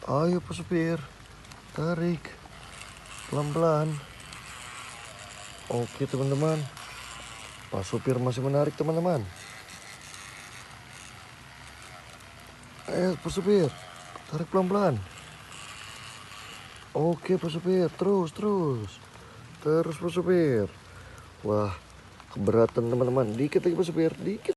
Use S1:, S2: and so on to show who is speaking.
S1: Ayo Pak Supir, tarik pelan-pelan. Oke teman-teman, Pak Supir masih menarik teman-teman. Ayo Pak Supir, tarik pelan-pelan. Oke Pak Supir, terus Pak Supir. Wah, keberatan teman-teman. Dikit lagi Pak Supir, dikit.